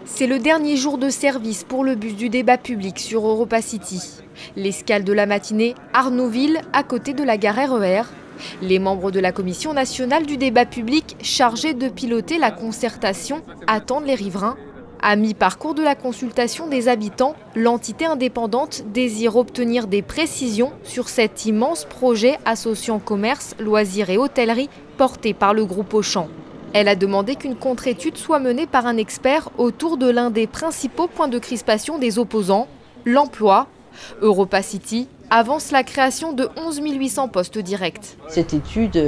C'est le dernier jour de service pour le bus du débat public sur Europa City. L'escale de la matinée, Arnaudville, à côté de la gare RER. Les membres de la Commission nationale du débat public, chargés de piloter la concertation, attendent les riverains. À mi-parcours de la consultation des habitants, l'entité indépendante désire obtenir des précisions sur cet immense projet associant commerce, loisirs et hôtellerie porté par le groupe Auchan. Elle a demandé qu'une contre-étude soit menée par un expert autour de l'un des principaux points de crispation des opposants, l'emploi. Europa City avance la création de 11 800 postes directs. Cette étude,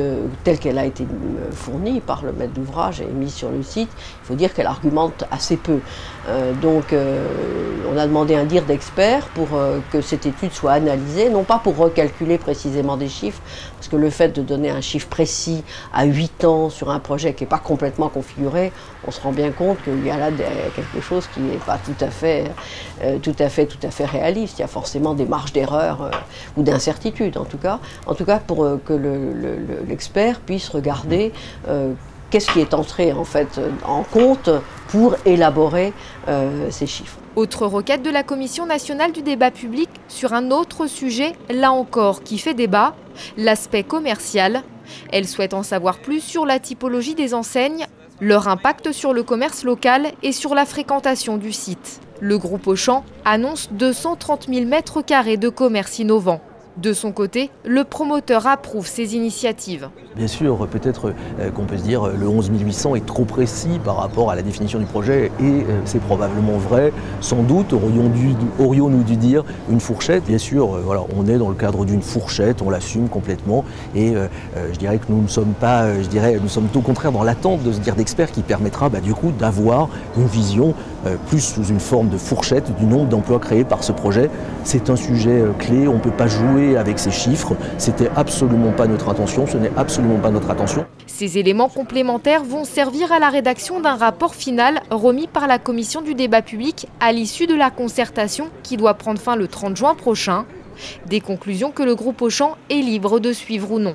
telle qu'elle a été fournie par le maître d'ouvrage et mise sur le site, il faut dire qu'elle argumente assez peu. On a demandé un dire d'expert pour que cette étude soit analysée, non pas pour recalculer précisément des chiffres, parce que le fait de donner un chiffre précis à 8 ans sur un projet qui n'est pas complètement configuré, on se rend bien compte qu'il y a là quelque chose qui n'est pas tout à fait réaliste. Il y a forcément des marges d'erreur ou d'incertitude en tout cas pour que l'expert puisse regarder qu'est-ce qui est entré en compte pour élaborer ces chiffres. Autre requête de la Commission nationale du débat public sur un autre sujet, là encore, qui fait débat, l'aspect commercial. Elle souhaite en savoir plus sur la typologie des enseignes, leur impact sur le commerce local et sur la fréquentation du site. Le groupe Auchan annonce 230 000 m² de commerce innovant. De son côté, le promoteur approuve ces initiatives. Bien sûr, peut-être qu'on peut se dire le 11 800 est trop précis par rapport à la définition du projet et c'est probablement vrai. Sans doute aurions-nous dû dire une fourchette. Bien sûr, voilà, on est dans le cadre d'une fourchette, on l'assume complètement et je dirais que nous ne sommes pas, nous sommes au contraire dans l'attente de ce dire d'expert qui permettra du coup d'avoir une vision plus sous une forme de fourchette du nombre d'emplois créés par ce projet. C'est un sujet clé, on ne peut pas jouer avec ces chiffres, c'était absolument pas notre intention, ce n'est absolument pas notre intention. Ces éléments complémentaires vont servir à la rédaction d'un rapport final remis par la Commission du débat public à l'issue de la concertation qui doit prendre fin le 30 juin prochain. Des conclusions que le groupe Auchan est libre de suivre ou non.